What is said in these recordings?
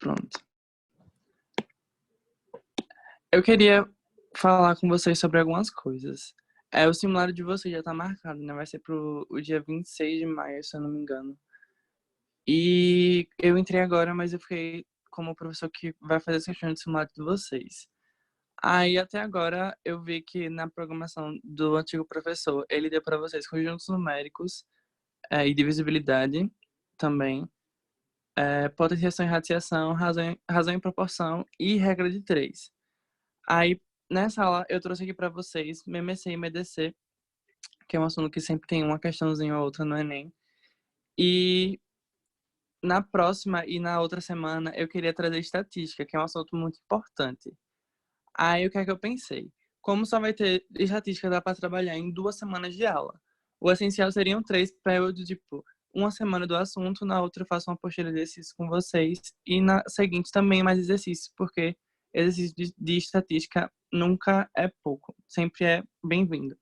Pronto. Eu queria falar com vocês sobre algumas coisas. O simulado de vocês já tá marcado, né? Vai ser pro o dia 26 de maio, se eu não me engano. E eu entrei agora, mas eu fiquei como professor que vai fazer as questões do simulado de vocês. Aí, até agora, eu vi que na programação do antigo professor, ele deu para vocês conjuntos numéricos e divisibilidade também, potenciação e radiação, razão e proporção e regra de três. Aí, nessa aula, eu trouxe aqui para vocês MMC e MDC, que é um assunto que sempre tem uma questãozinha ou outra no Enem. E na próxima e na outra semana, eu queria trazer estatística, que é um assunto muito importante. Aí, o que é que eu pensei? Como só vai ter estatística, dá para trabalhar em 2 semanas de aula. O essencial seriam 3 para eu, tipo, uma semana do assunto, na outra eu faço uma apostila de exercício com vocês, e na seguinte também mais exercícios, porque exercício de estatística nunca é pouco, sempre é bem-vindo.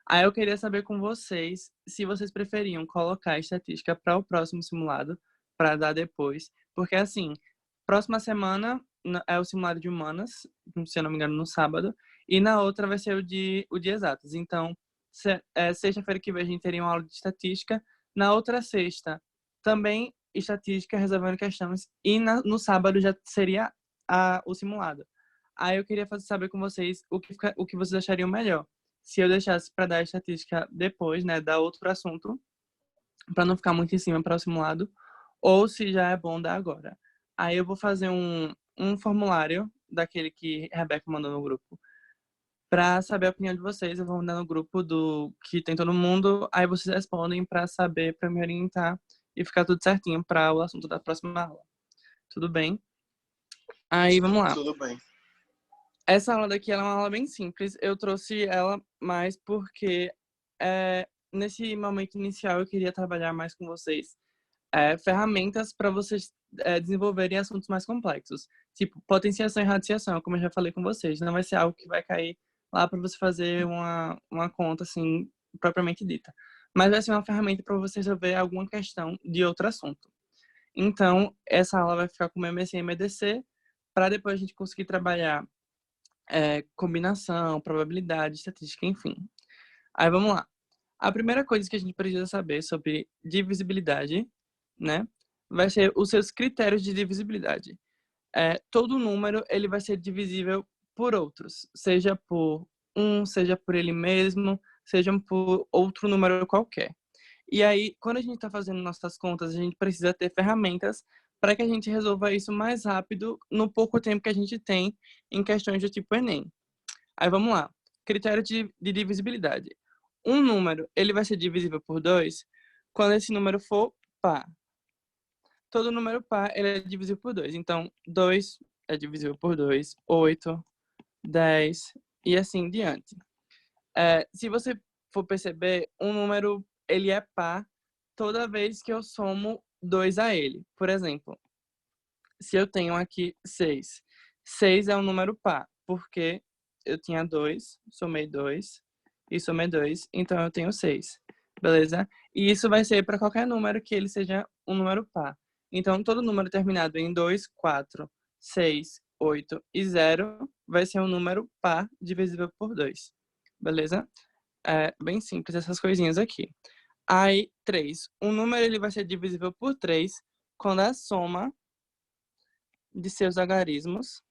Aí eu queria saber com vocês se vocês preferiam colocar a estatística para o próximo simulado, para dar depois, porque assim, próxima semana é o simulado de humanas, se eu não me engano, no sábado, e na outra vai ser o de exatas. Então, sexta-feira que vem a gente teria uma aula de estatística, na outra sexta também estatística resolvendo questões, e no sábado já seria o simulado. Aí eu queria saber com vocês o que vocês achariam melhor se eu deixasse para dar a estatística depois, né, dar outro assunto, para não ficar muito em cima para o simulado, ou se já é bom dar agora. Aí eu vou fazer um formulário daquele que a Rebeca mandou no grupo, para saber a opinião de vocês. Eu vou mandar no grupo do que tem todo mundo, aí vocês respondem para saber, para me orientar e ficar tudo certinho para o assunto da próxima aula. Tudo bem? Aí vamos lá. Tudo bem. Essa aula daqui ela é uma aula bem simples. Eu trouxe ela mais porque nesse momento inicial eu queria trabalhar mais com vocês ferramentas para vocês desenvolverem assuntos mais complexos. Tipo, potenciação e radiação, como eu já falei com vocês. Não vai ser algo que vai cair lá para você fazer uma conta assim, propriamente dita. Mas vai ser uma ferramenta para você resolver alguma questão de outro assunto. Então, essa aula vai ficar com MMC e MDC, para depois a gente conseguir trabalhar combinação, probabilidade, estatística, enfim. Aí vamos lá. A primeira coisa que a gente precisa saber sobre divisibilidade, né, vai ser os seus critérios de divisibilidade. Todo número ele vai ser divisível por outros, seja por seja por ele mesmo, seja por outro número qualquer. E aí, quando a gente está fazendo nossas contas, a gente precisa ter ferramentas para que a gente resolva isso mais rápido no pouco tempo que a gente tem em questões do tipo Enem. Aí vamos lá. Critério de divisibilidade. Um número ele vai ser divisível por 2 quando esse número for par. Todo número par ele é divisível por 2. Então, 2 é divisível por 2, 8, 10 e assim em diante. Se você for perceber, um número ele é par toda vez que eu somo 2 a ele. Por exemplo, se eu tenho aqui 6. 6 é um número par, porque eu tinha 2, somei 2 e somei 2, então eu tenho 6. Beleza? E isso vai ser para qualquer número que ele seja um número par. Então, todo número terminado em 2, 4, 6, 8 e 0 vai ser um número par divisível por 2. Beleza? Bem simples essas coisinhas aqui. Aí, 3. Um número ele vai ser divisível por 3 quando a soma de seus algarismos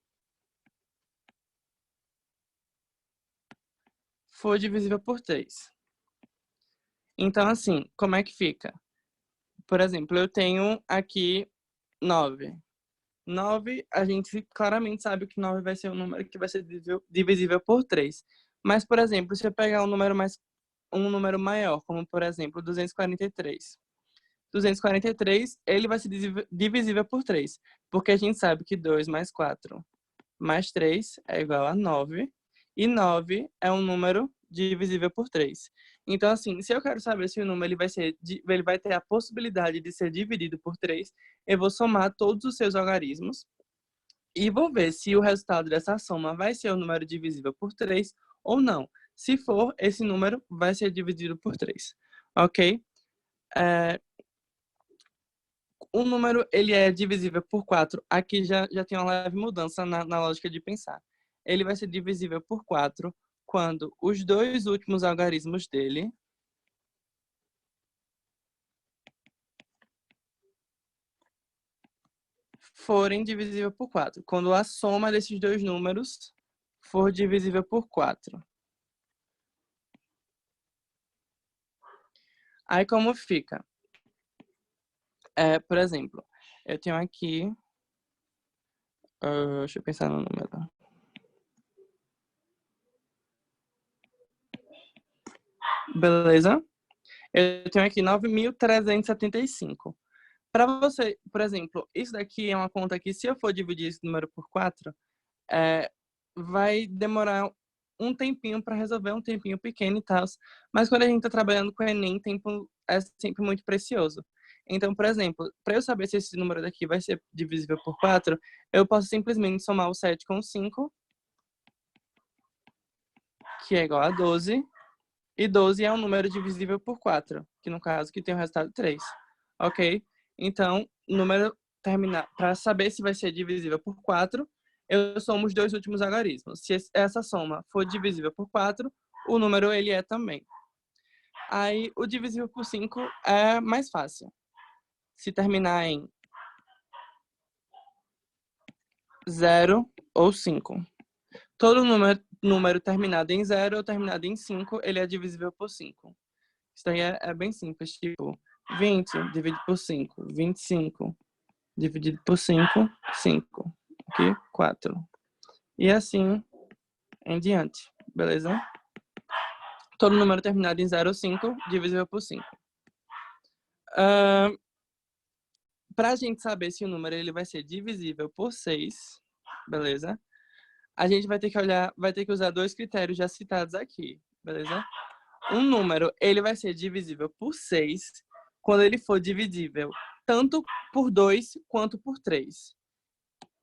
for divisível por 3. Então, assim, como é que fica? Por exemplo, eu tenho aqui 9. 9, a gente claramente sabe que 9 vai ser um número que vai ser divisível por 3. Mas, por exemplo, se eu pegar um número maior, como, por exemplo, 243. 243, ele vai ser divisível por 3, porque a gente sabe que 2 mais 4 mais 3 é igual a 9, e 9 é um número divisível por 3. Então, assim, se eu quero saber se o número ele vai ter a possibilidade de ser dividido por 3, eu vou somar todos os seus algarismos e vou ver se o resultado dessa soma vai ser o número divisível por 3 ou não. Se for, esse número vai ser dividido por 3. Ok? o número ele é divisível por 4. Aqui já tem uma leve mudança na lógica de pensar. Ele vai ser divisível por 4 quando os dois últimos algarismos dele forem divisível por 4. Quando a soma desses dois números for divisível por 4. Aí como fica? Por exemplo, eu tenho aqui... deixa eu pensar no número. Beleza? Eu tenho aqui 9.375. Para você, por exemplo, isso daqui é uma conta que, se eu for dividir esse número por 4, vai demorar um tempinho para resolver, um tempinho pequeno e tal. Mas quando a gente está trabalhando com o Enem, tempo é sempre muito precioso. Então, por exemplo, para eu saber se esse número daqui vai ser divisível por 4, eu posso simplesmente somar o 7 com o 5, que é igual a 12. E 12 é um número divisível por 4, que no caso que tem o resultado 3. Ok? Então, número terminar, para saber se vai ser divisível por 4, eu somo os dois últimos algarismos. Se essa soma for divisível por 4, o número ele é também. Aí, o divisível por 5 é mais fácil. Se terminar em 0 ou 5. Todo número terminado em 0 ou terminado em 5, ele é divisível por 5. Isso daí é bem simples, tipo 20 dividido por 5, 25 dividido por 5, 5. Aqui, 4. E assim em diante, beleza? Todo número terminado em 0 ou 5, divisível por 5. Pra gente saber se o número ele vai ser divisível por 6, beleza? A gente vai ter que usar dois critérios já citados aqui, beleza? Um número, ele vai ser divisível por 6 quando ele for dividível tanto por 2 quanto por 3.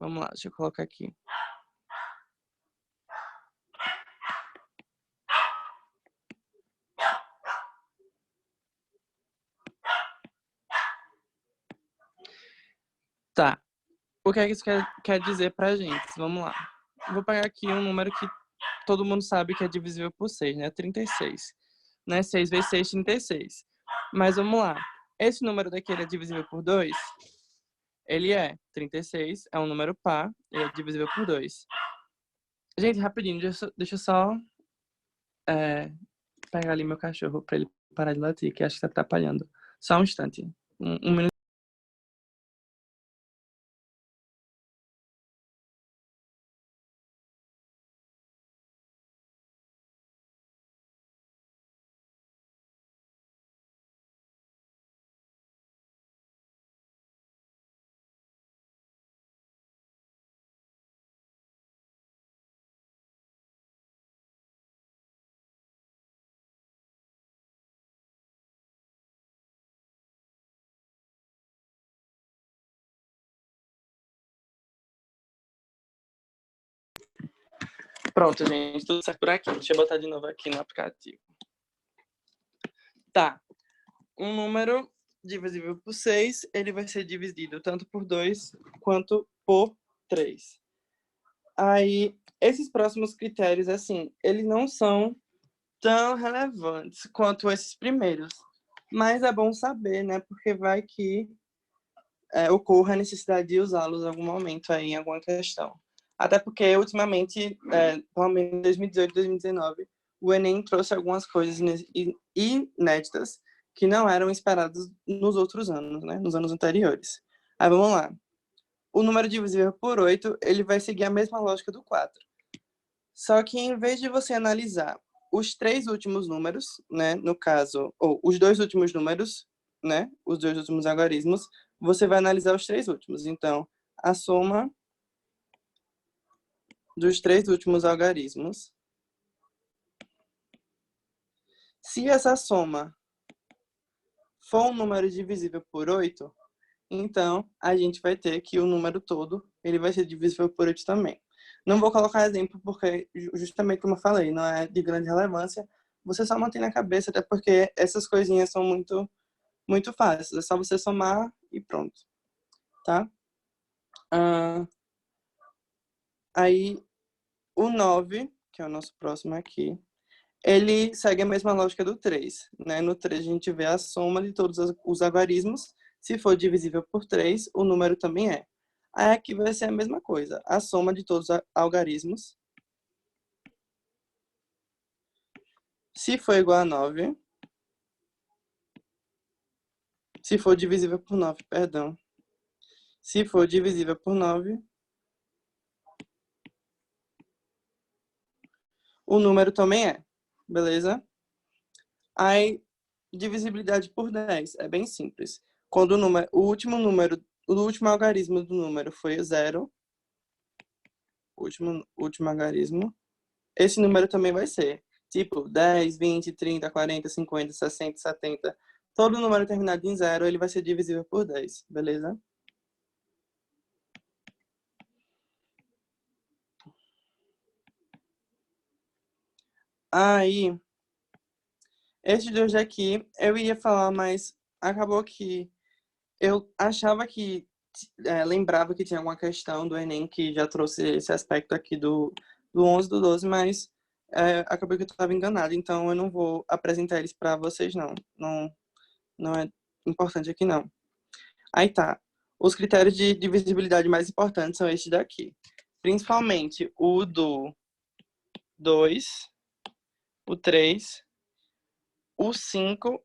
Vamos lá, deixa eu colocar aqui. Tá. O que é que isso quer dizer pra gente? Vamos lá. Vou pegar aqui um número que todo mundo sabe que é divisível por 6, né? 36. Né? 6 vezes 6, 36. Mas vamos lá. Esse número daqui ele é divisível por 2? Ele é. 36 é um número par, ele é divisível por 2. Gente, rapidinho, deixa eu só pegar ali meu cachorro pra ele parar de latir, que acho que tá atrapalhando. Só um instante. Um minuto. Pronto, gente, tudo certo por aqui. Deixa eu botar de novo aqui no aplicativo. Tá. Um número divisível por 6, ele vai ser dividido tanto por 2 quanto por 3. Aí, esses próximos critérios, assim, eles não são tão relevantes quanto esses primeiros. Mas é bom saber, né? Porque vai que ocorra a necessidade de usá-los em algum momento aí, em alguma questão. Até porque, ultimamente, pelo menos em 2018 e 2019, o Enem trouxe algumas coisas inéditas que não eram esperadas nos outros anos, né? Nos anos anteriores. Aí, vamos lá. O número divisível por 8, ele vai seguir a mesma lógica do 4. Só que, em vez de você analisar os três últimos números, né? No caso, ou os dois últimos números, né? Os dois últimos algarismos, você vai analisar os três últimos. Então, a soma dos três últimos algarismos. Se essa soma for um número divisível por 8, então a gente vai ter que o número todo ele vai ser divisível por 8 também. Não vou colocar exemplo porque, justamente como eu falei, não é de grande relevância. Você só mantém na cabeça, até porque essas coisinhas são muito fáceis. É só você somar e pronto. tá? Aí, o 9, que é o nosso próximo aqui, ele segue a mesma lógica do 3, né? No 3 a gente vê a soma de todos os algarismos. Se for divisível por 3, o número também é. Aí aqui vai ser a mesma coisa, a soma de todos os algarismos. Se for igual a 9, se for divisível por 9, perdão. Se for divisível por 9, o número também é, beleza? Aí, divisibilidade por 10 é bem simples. Quando o último algarismo do número foi 0, último algarismo, esse número também vai ser. Tipo, 10, 20, 30, 40, 50, 60, 70. Todo número terminado em 0, ele vai ser divisível por 10, beleza? Aí, esses dois daqui, eu ia falar, mas acabou que eu achava que, lembrava que tinha alguma questão do Enem que já trouxe esse aspecto aqui do 11 do 12, mas acabou que eu estava enganado, então eu não vou apresentar eles para vocês, não. Não é importante aqui, não. Aí tá. Os critérios de divisibilidade mais importantes são estes daqui. Principalmente o do 2, o 3, o 5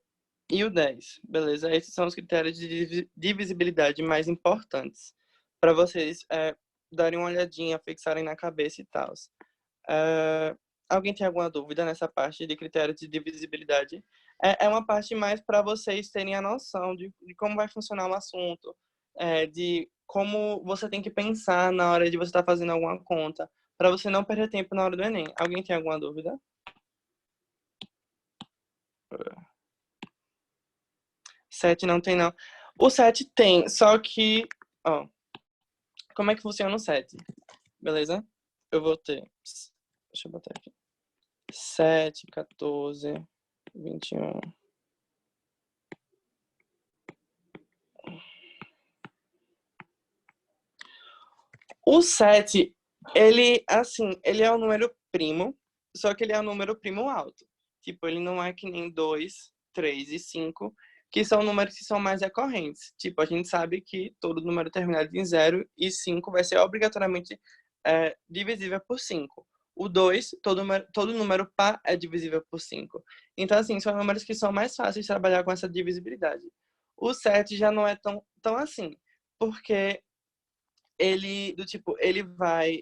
e o 10, beleza? Esses são os critérios de divisibilidade mais importantes para vocês darem uma olhadinha, fixarem na cabeça e tal. Alguém tem alguma dúvida nessa parte de critérios de divisibilidade? É uma parte mais para vocês terem a noção de como vai funcionar o assunto, de como você tem que pensar na hora de você estar fazendo alguma conta, para você não perder tempo na hora do Enem. Alguém tem alguma dúvida? 7 não tem, não. O 7 tem, só que, ó, como é que funciona o 7? Beleza? Eu vou ter, deixa eu botar aqui, 7, 14, 21. O 7, ele, assim, ele é um número primo, só que ele é um número primo alto. Tipo, ele não é que nem 2, 3 e 5, que são números que são mais recorrentes. Tipo, a gente sabe que todo número terminado em 0 e 5 vai ser obrigatoriamente divisível por 5. O 2, todo número par é divisível por 5. Então, assim, são números que são mais fáceis de trabalhar com essa divisibilidade. O 7 já não é tão assim, porque ele, do tipo, ele vai,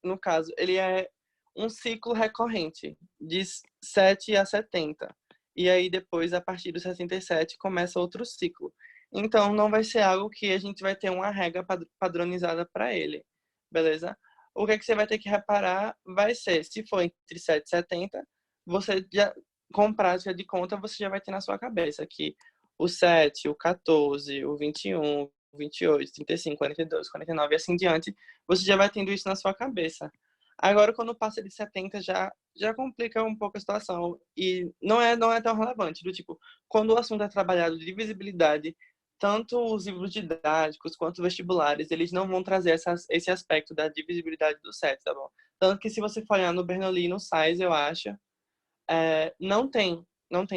no caso, ele é um ciclo recorrente, de 7 a 70. E aí depois, a partir do 67, começa outro ciclo. Então, não vai ser algo que a gente vai ter uma regra padronizada para ele, beleza? O que, é que você vai ter que reparar vai ser, se for entre 7 e 70, você já, com prática de conta, você já vai ter na sua cabeça que o 7, o 14, o 21, 28, 35, 42, 49 e assim diante, você já vai tendo isso na sua cabeça. Agora, quando passa de 70, já complica um pouco a situação. E não é tão relevante. Do tipo, quando o assunto é trabalhado de visibilidade, tanto os livros didáticos quanto os vestibulares, eles não vão trazer esse aspecto da divisibilidade do set, tá bom? Tanto que se você for olhar no Bernoulli e no Sais, eu acho, não tem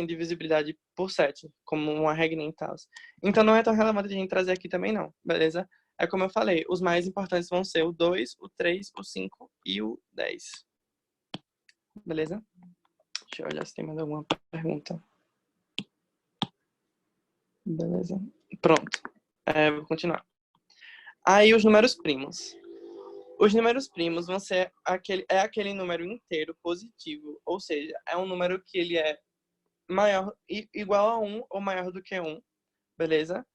divisibilidade por 7, como uma regra e tal. Então não é tão relevante a gente trazer aqui também não, beleza? É como eu falei, os mais importantes vão ser o 2, o 3, o 5 e o 10. Beleza? Deixa eu olhar se tem mais alguma pergunta. Beleza. Pronto. Vou continuar. Aí os números primos. Os números primos vão ser aquele número inteiro positivo, ou seja, é um número que ele é maior, igual a 1 ou maior do que 1, beleza?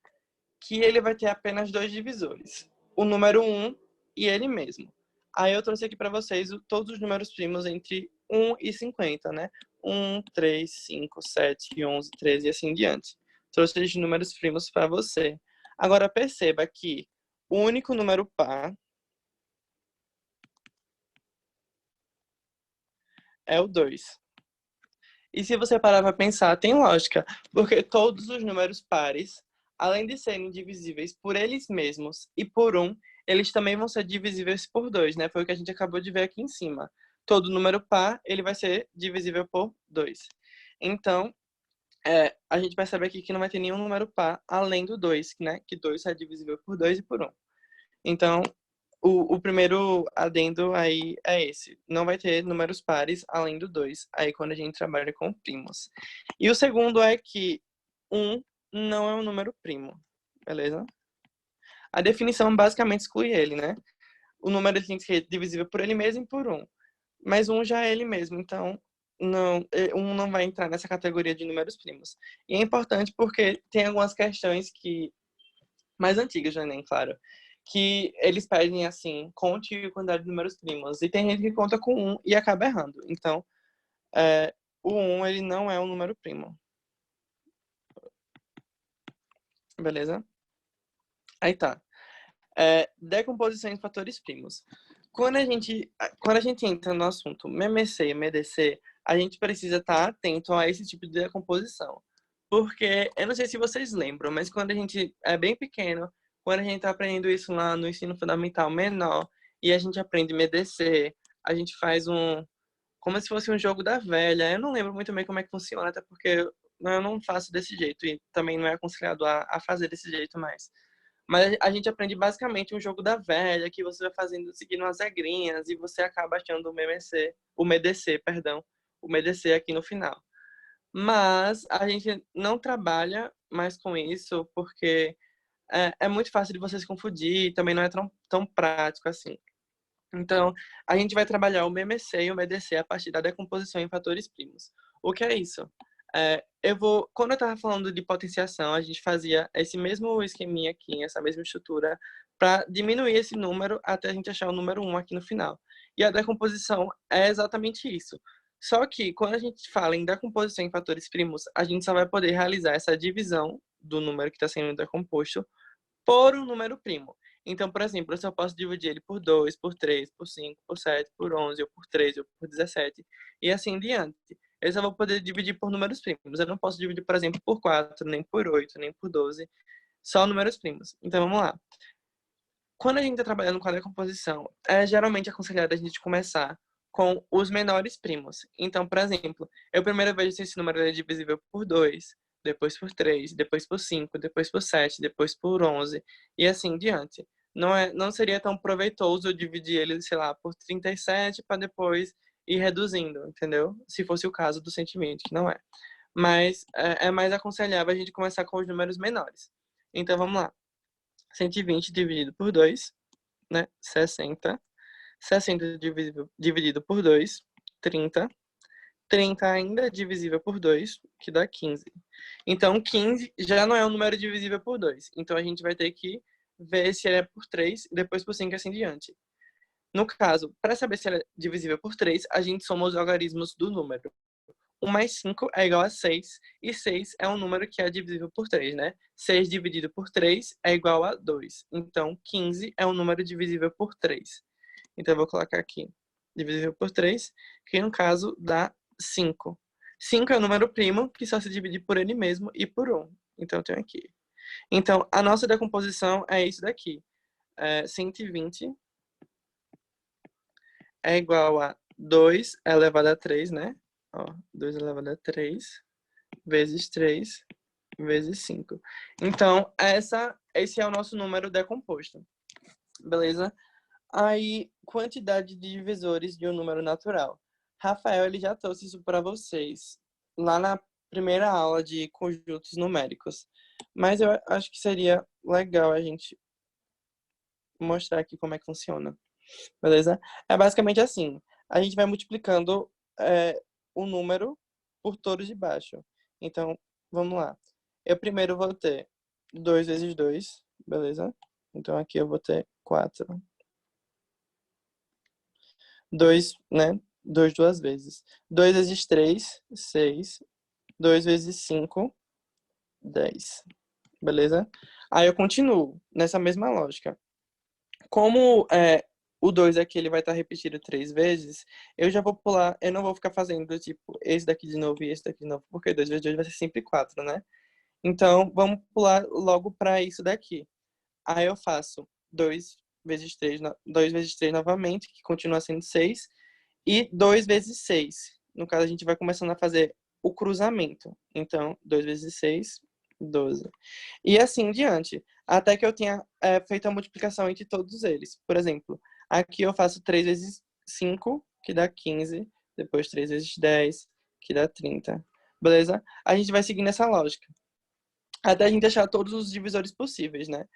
Que ele vai ter apenas dois divisores, o número 1 e ele mesmo. Aí eu trouxe aqui para vocês todos os números primos entre 1 e 50, né? 1, 3, 5, 7, 11, 13 e assim em diante. Trouxe os números primos para você. Agora perceba que o único número par é o 2. E se você parar para pensar, tem lógica, porque todos os números pares, além de serem divisíveis por eles mesmos e por um, eles também vão ser divisíveis por 2, né? Foi o que a gente acabou de ver aqui em cima. Todo número par, ele vai ser divisível por 2. Então, a gente percebe aqui que não vai ter nenhum número par além do 2, né? Que 2 é divisível por 2 e por 1. Então, o primeiro adendo aí é esse. Não vai ter números pares além do 2, aí quando a gente trabalha com primos. E o segundo é que 1 não é um número primo, beleza? A definição basicamente exclui ele, né? O número tem que ser divisível por ele mesmo e por 1. Mas 1 já é ele mesmo, então não, 1 não vai entrar nessa categoria de números primos. E é importante porque tem algumas questões que mais antigas do Enem, claro, que eles pedem assim, conte a quantidade de números primos. E tem gente que conta com 1 e acaba errando. Então, o 1, ele não é um número primo. Beleza? Aí tá. Decomposição em fatores primos. Quando a gente entra no assunto MMC e MDC, a gente precisa estar atento a esse tipo de decomposição. Porque, eu não sei se vocês lembram, mas quando a gente é bem pequeno, quando a gente está aprendendo isso lá no ensino fundamental menor, e a gente aprende MDC, a gente faz como se fosse um jogo da velha. Eu não lembro muito bem como é que funciona, até porque eu não faço desse jeito, e também não é aconselhado a fazer desse jeito mais. Mas a gente aprende basicamente um jogo da velha, que você vai fazendo, seguindo umas regrinhas, e você acaba achando o MDC, perdão, o MDC aqui no final. Mas a gente não trabalha mais com isso, porque é muito fácil de você se confundir, e também não é tão prático assim. Então, a gente vai trabalhar o MMC e o MDC a partir da decomposição em fatores primos. O que é isso? Quando eu estava falando de potenciação, a gente fazia esse mesmo esqueminha aqui, essa mesma estrutura, para diminuir esse número até a gente achar o número 1 aqui no final. E a decomposição é exatamente isso. Só que, quando a gente fala em decomposição em fatores primos, a gente só vai poder realizar essa divisão do número que está sendo decomposto por um número primo. Então, por exemplo, eu só posso dividir ele por 2, por 3, por 5, por 7, por 11, ou por 13, ou por 17, e assim em diante. Eu só vou poder dividir por números primos. Eu não posso dividir, por exemplo, por 4, nem por 8, nem por 12, só números primos. Então, vamos lá. Quando a gente está trabalhando com a decomposição, é geralmente aconselhado a gente começar com os menores primos. Então, por exemplo, eu primeiro vejo se esse número é divisível por 2, depois por 3, depois por 5, depois por 7, depois por 11, e assim em diante. Não seria tão proveitoso eu dividir ele, sei lá, por 37 para depois ir reduzindo, entendeu? Se fosse o caso do 120, que não é. Mas é mais aconselhável a gente começar com os números menores. Então, vamos lá. 120 dividido por 2, né? 60. 60 dividido por 2, 30. 30 ainda é divisível por 2, que dá 15. Então, 15 já não é um número divisível por 2. Então, a gente vai ter que ver se ele é por 3, depois por 5 e assim diante. No caso, para saber se ele é divisível por 3, a gente soma os logaritmos do número. 1 mais 5 é igual a 6, e 6 é um número que é divisível por 3, né? 6 dividido por 3 é igual a 2. Então, 15 é um número divisível por 3. Então, eu vou colocar aqui, divisível por 3, que no caso dá 5. 5 é um número primo, que só se divide por ele mesmo e por 1. Então, eu tenho aqui. Então, a nossa decomposição é isso daqui. 120 é igual a 2 elevado a 3, né? Ó, 2 elevado a 3 vezes 3 vezes 5. Então, esse é o nosso número decomposto. Beleza? Aí, quantidade de divisores de um número natural. Rafael, ele já trouxe isso para vocês lá na primeira aula de conjuntos numéricos. Mas eu acho que seria legal a gente mostrar aqui como é que funciona. Beleza? É basicamente assim. A gente vai multiplicando o número por todos de baixo. Então, vamos lá. Eu primeiro vou ter 2 vezes 2, beleza? Então, aqui eu vou ter 4. 2, né? 2 duas vezes. 2 vezes 3, 6. 2 vezes 5, 10. Beleza? Aí eu continuo nessa mesma lógica. Como o 2 aqui ele vai estar repetido 3 vezes, eu já vou pular, eu não vou ficar fazendo tipo esse daqui de novo e esse daqui de novo, porque 2 vezes 2 vai ser sempre 4, né? Então, vamos pular logo para isso daqui. Aí eu faço 2 vezes 3, 2 vezes 3 novamente, que continua sendo 6, e 2 vezes 6. No caso, a gente vai começando a fazer o cruzamento. Então, 2 vezes 6, 12. E assim em diante, até que eu tenha feito a multiplicação entre todos eles. Por exemplo, aqui eu faço 3 vezes 5, que dá 15, depois 3 vezes 10, que dá 30. Beleza? A gente vai seguindo essa lógica, até a gente achar todos os divisores possíveis, né?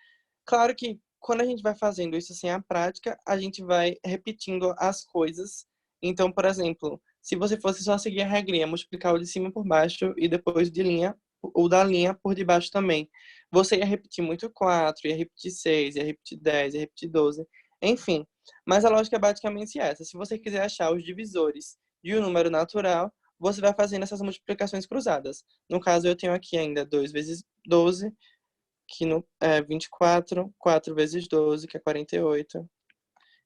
Claro que quando a gente vai fazendo isso sem a prática, a gente vai repetindo as coisas. Então, por exemplo, se você fosse só seguir a regrinha, multiplicar o de cima por baixo e depois de linha, ou da linha por debaixo também, você ia repetir muito 4, ia repetir 6, ia repetir 10, ia repetir 12, enfim. Mas a lógica é basicamente essa. Se você quiser achar os divisores de um número natural, você vai fazendo essas multiplicações cruzadas. No caso, eu tenho aqui ainda 2 vezes 12, que é 24, 4 vezes 12, que é 48.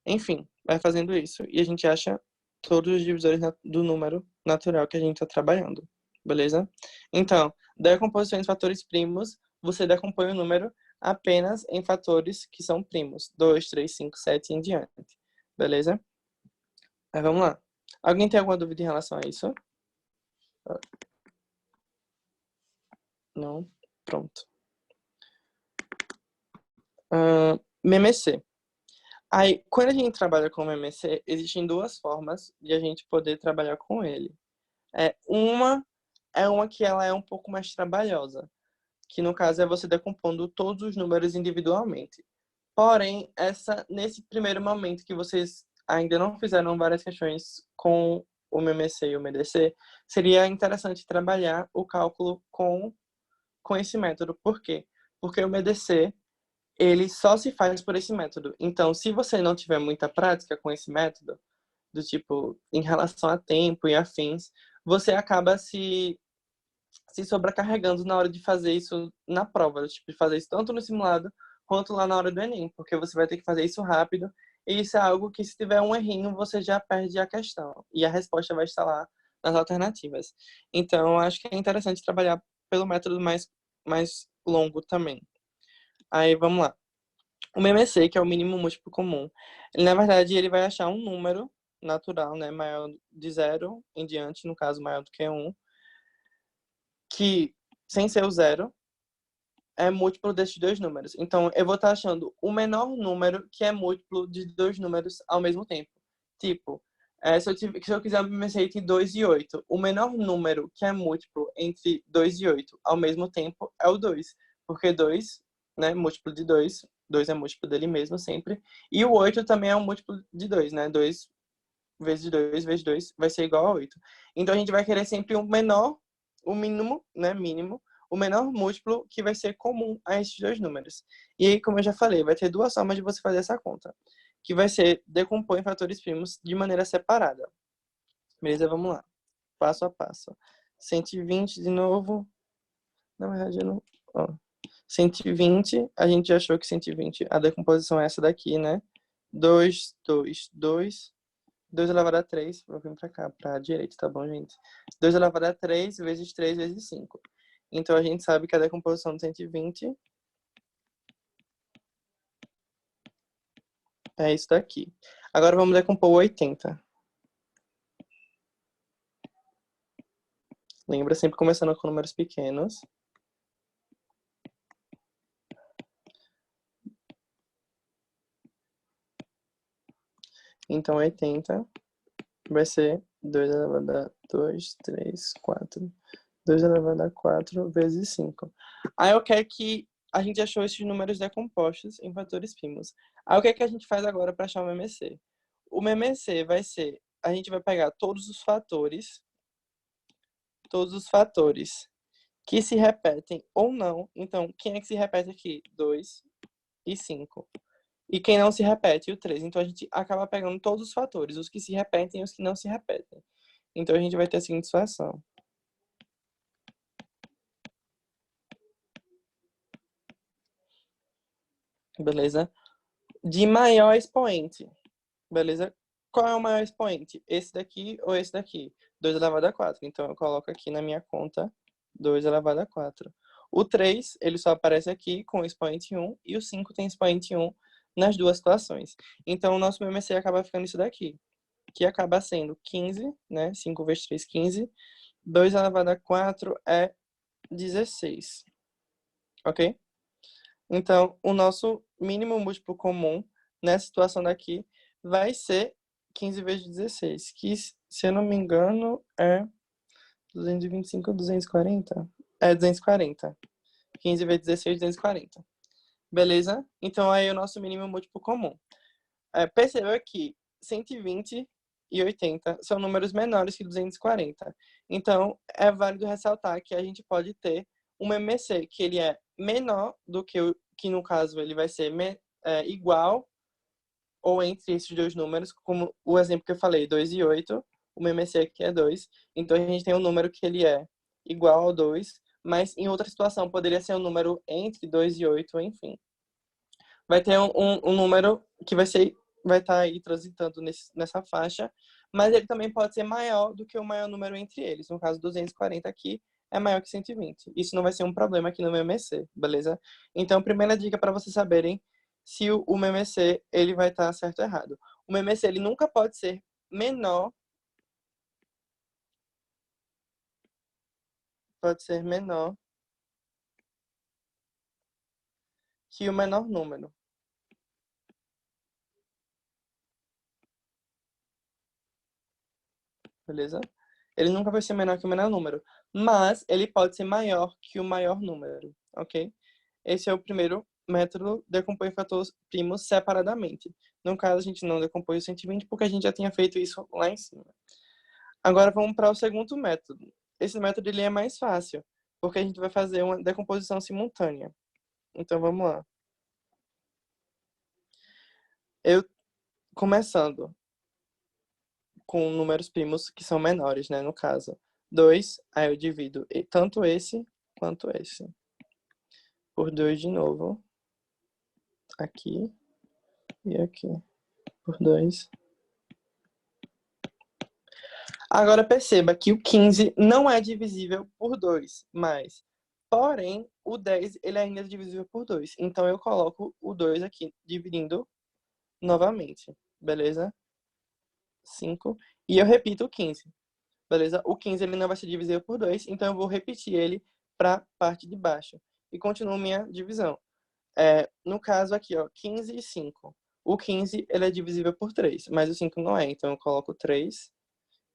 Enfim, vai fazendo isso. E a gente acha todos os divisores do número natural que a gente está trabalhando. Beleza? Então, decomposição em fatores primos, você decompõe o número apenas em fatores que são primos. 2, 3, 5, 7 e em diante. Beleza? Aí vamos lá. Alguém tem alguma dúvida em relação a isso? Não? Pronto. MMC. Aí, quando a gente trabalha com o MMC, existem duas formas de a gente poder trabalhar com ele. Uma é uma que ela é um pouco mais trabalhosa, que no caso é você decompondo todos os números individualmente. Porém, nesse primeiro momento que vocês ainda não fizeram várias questões com o MMC e o MDC, seria interessante trabalhar o cálculo com esse método. Por quê? Porque o MDC ele só se faz por esse método. Então, se você não tiver muita prática com esse método, do tipo, em relação a tempo e afins, você acaba se sobrecarregando na hora de fazer isso na prova, tipo, de fazer isso tanto no simulado quanto lá na hora do Enem, porque você vai ter que fazer isso rápido, e isso é algo que se tiver um errinho, você já perde a questão, e a resposta vai estar lá nas alternativas. Então, eu acho que é interessante trabalhar pelo método mais longo também. Aí, vamos lá. O MMC, que é o mínimo múltiplo comum, na verdade, ele vai achar um número natural, né, maior de 0 em diante, no caso, maior do que 1, que, sem ser o 0, é múltiplo desses dois números. Então, eu vou estar achando o menor número que é múltiplo de dois números ao mesmo tempo. Tipo, se eu quiser um MMC entre 2 e 8, o menor número que é múltiplo entre 2 e 8 ao mesmo tempo é o 2. Porque 2, né, múltiplo de 2, 2 é múltiplo dele mesmo sempre. E o 8 também é um múltiplo de 2, né? 2 vezes 2 vezes 2 vai ser igual a 8. Então, a gente vai querer sempre o menor, o mínimo, né, mínimo, o menor múltiplo que vai ser comum a esses dois números. E aí, como eu já falei, vai ter duas formas de você fazer essa conta, que vai ser decompor em fatores primos de maneira separada. Beleza? Vamos lá. Passo a passo. 120 de novo. Na verdade, eu não... Ó. 120, a gente já achou que 120, a decomposição é essa daqui, né? 2, 2, 2. 2 elevado a 3, vou vir pra cá, pra direita, tá bom, gente? 2 elevado a 3 vezes 3 vezes 5. Então, a gente sabe que a decomposição de 120 é isso daqui. Agora, vamos decompor o 80. Lembra, sempre começando com números pequenos. Então, 80 vai ser 2 elevado a 2, 3, 4. 2 elevado a 4 vezes 5. Aí eu quero que a gente achou esses números decompostos em fatores primos. Aí o que é que a gente faz agora para achar o MMC? O MMC vai ser, a gente vai pegar todos os fatores que se repetem ou não. Então, quem é que se repete aqui? 2 e 5. E quem não se repete? O 3. Então, a gente acaba pegando todos os fatores, os que se repetem e os que não se repetem. Então, a gente vai ter a seguinte situação. Beleza? De maior expoente. Beleza? Qual é o maior expoente? Esse daqui ou esse daqui? 2 elevado a 4. Então, eu coloco aqui na minha conta 2 elevado a 4. O 3, ele só aparece aqui com o expoente 1, e o 5 tem expoente 1 nas duas situações. Então, o nosso MMC acaba ficando isso daqui, que acaba sendo 15, né? 5 vezes 3, 15. 2 elevado a 4 é 16. Ok? Então, o nosso mínimo múltiplo comum nessa situação daqui vai ser 15 vezes 16, que, se eu não me engano, é 225 ou 240? É 240. 15 vezes 16, 240. Beleza? Então, aí é o nosso mínimo múltiplo comum. Perceba que 120 e 80 são números menores que 240. Então, é válido ressaltar que a gente pode ter um MMC que ele é menor do que no caso ele vai ser igual ou entre esses dois números, como o exemplo que eu falei, 2 e 8, o MMC aqui é 2. Então, a gente tem um número que ele é igual ao 2, mas em outra situação poderia ser um número entre 2 e 8, enfim. Vai ter um número que vai estar aí transitando nessa faixa, mas ele também pode ser maior do que o maior número entre eles. No caso, 240 aqui é maior que 120. Isso não vai ser um problema aqui no MMC, beleza? Então, primeira dica para vocês saberem se o MMC ele vai estar certo ou errado. O MMC ele nunca pode ser menor, que o menor número. Beleza? Ele nunca vai ser menor que o menor número, mas ele pode ser maior que o maior número, ok? Esse é o primeiro método, decompõe fatores primos separadamente. No caso, a gente não decompõe o 120 porque a gente já tinha feito isso lá em cima. Agora vamos para o segundo método. Esse método ele é mais fácil, porque a gente vai fazer uma decomposição simultânea. Então vamos lá. Eu começando com números primos que são menores, né? No caso, 2, aí eu divido tanto esse quanto esse. Por 2 de novo. Aqui e aqui. Por 2. Agora perceba que o 15 não é divisível por 2, mas, porém, o 10 ele ainda é divisível por 2. Então, eu coloco o 2 aqui, dividindo novamente. Beleza? 5. E eu repito o 15. Beleza? O 15 ele não vai ser divisível por 2, então eu vou repetir ele para a parte de baixo. E continuo minha divisão. No caso aqui, ó, 15 e 5. O 15 ele é divisível por 3, mas o 5 não é. Então, eu coloco 3,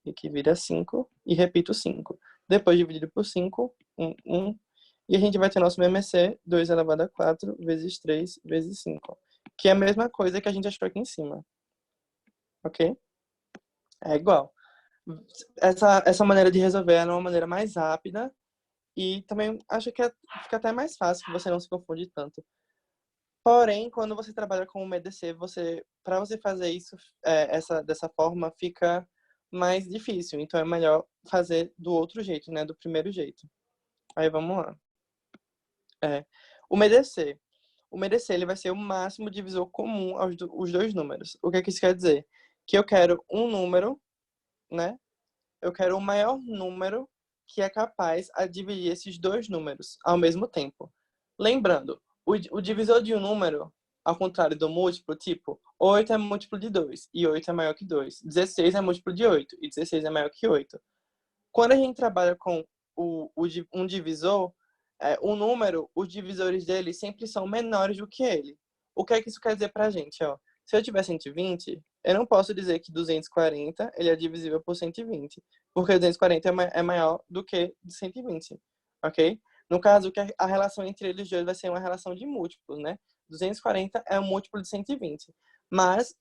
e que vira 5, e repito 5. Depois dividido por 5, 1. E a gente vai ter nosso MMC, 2 elevado a 4, vezes 3, vezes 5. Que é a mesma coisa que a gente achou aqui em cima. Ok? É igual. Essa maneira de resolver é uma maneira mais rápida e também acho que fica até mais fácil, que você não se confunde tanto. Porém, quando você trabalha com o MDC, para você fazer isso dessa forma, fica mais difícil. Então, é melhor fazer do outro jeito, né? Do primeiro jeito. Aí, vamos lá. O MDC. O MDC ele vai ser o máximo divisor comum aos os dois números. O que é que isso quer dizer? Que eu quero um número, né? Eu quero o maior número que é capaz de dividir esses dois números ao mesmo tempo. Lembrando, o divisor de um número, ao contrário do múltiplo, tipo, 8 é múltiplo de 2 e 8 é maior que 2. 16 é múltiplo de 8 e 16 é maior que 8. Quando a gente trabalha com um divisor, um número, os divisores dele sempre são menores do que ele. O que é que isso quer dizer pra gente? Ó? Se eu tiver 120, eu não posso dizer que 240 ele é divisível por 120, porque 240 é maior do que 120, ok? No caso, que a relação entre eles dois vai ser uma relação de múltiplos, né? 240 é um múltiplo de 120, mas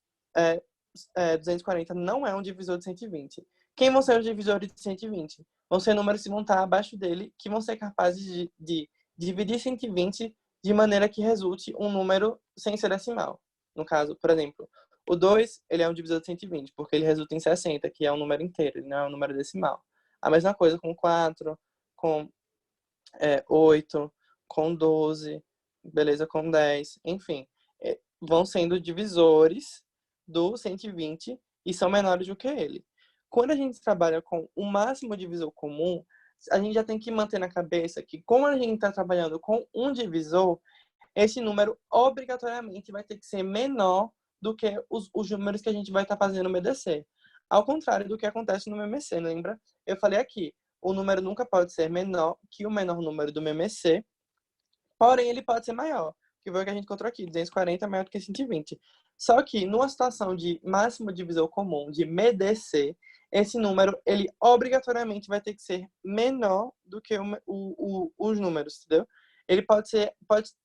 240 não é um divisor de 120. Quem vão ser os divisores de 120? Vão ser números que vão estar abaixo dele, que vão ser capazes de dividir 120 de maneira que resulte um número sem ser decimal. No caso, por exemplo, o 2 ele é um divisor de 120, porque ele resulta em 60, que é um número inteiro, ele não é um número decimal. A mesma coisa com 4, com 8, com 12, beleza, com 10, enfim. Vão sendo divisores do 120 e são menores do que ele. Quando a gente trabalha com o máximo divisor comum, a gente já tem que manter na cabeça que, como a gente está trabalhando com um divisor, esse número obrigatoriamente vai ter que ser menor do que os números que a gente vai estar fazendo no MDC. Ao contrário do que acontece no MMC, lembra? Eu falei aqui, o número nunca pode ser menor que o menor número do MMC, porém ele pode ser maior, que foi o que a gente encontrou aqui, 240 é maior do que 120. Só que, numa situação de máximo divisor comum, de MDC, esse número, ele obrigatoriamente vai ter que ser menor do que os números, entendeu? Ele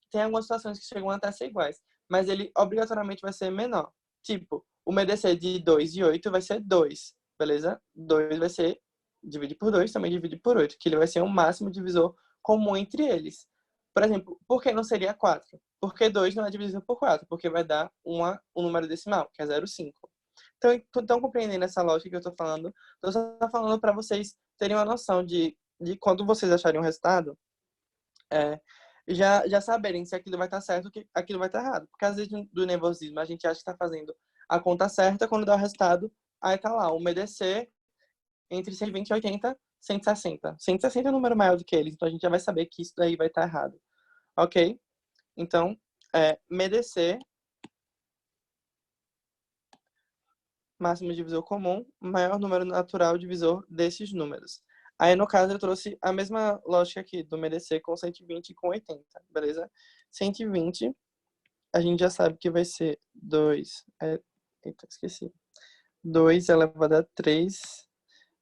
tem algumas situações que chegam até a ser iguais, mas ele obrigatoriamente vai ser menor. Tipo, o MDC de 2 e 8 vai ser 2, beleza? 2 vai ser divide por 2, também divide por 8, que ele vai ser o máximo divisor comum entre eles. Por exemplo, por que não seria 4? Porque 2 não é divisível por 4, porque vai dar um número decimal, que é 0,5. Então, estão compreendendo essa lógica que eu estou falando? Estou só falando para vocês terem uma noção de quando vocês acharem um resultado, já saberem se aquilo vai estar certo ou que aquilo vai estar errado. Porque às vezes do nervosismo a gente acha que está fazendo a conta certa, quando dá o resultado, aí está lá, o MDC entre 120 e 80, 160. 160 é um número maior do que eles, então a gente já vai saber que isso daí vai estar errado. Ok? Então, MDC, máximo divisor comum, maior número natural divisor desses números. Aí, no caso, eu trouxe a mesma lógica aqui do MDC com 120 e com 80, beleza? 120, a gente já sabe que vai ser 2... Eita, esqueci. 2 elevado a 3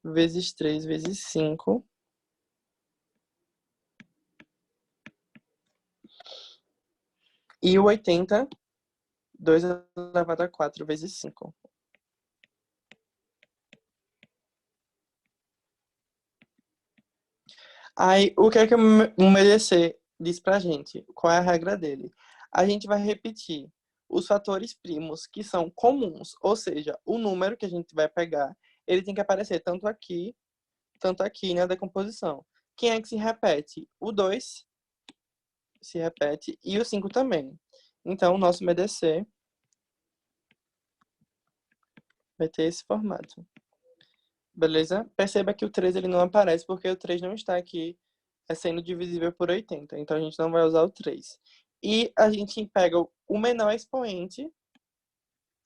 vezes 3 vezes 5. E o 80, 2 elevado a 4 vezes 5. Aí, o que é que o MDC diz pra gente? Qual é a regra dele? A gente vai repetir os fatores primos que são comuns, ou seja, o número que a gente vai pegar, ele tem que aparecer tanto aqui na decomposição. Quem é que se repete? O 2 se repete e o 5 também. Então, o nosso MDC vai ter esse formato. Beleza? Perceba que o 3 ele não aparece porque o 3 não está aqui sendo divisível por 80. Então, a gente não vai usar o 3. E a gente pega o menor expoente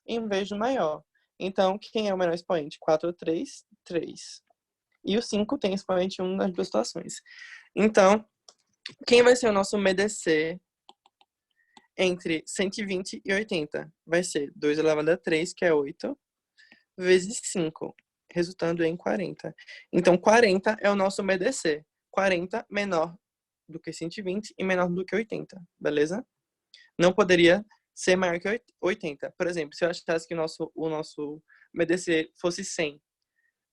em vez do maior. Então, quem é o menor expoente? 4 ou 3? 3. E o 5 tem expoente 1 nas duas situações. Então, quem vai ser o nosso MDC entre 120 e 80? Vai ser 2 elevado a 3, que é 8, vezes 5, resultando em 40. Então, 40 é o nosso MDC. 40 menor do que 120 e menor do que 80, beleza? Não poderia ser maior que 80. Por exemplo, se eu achasse que o nosso MDC fosse 100,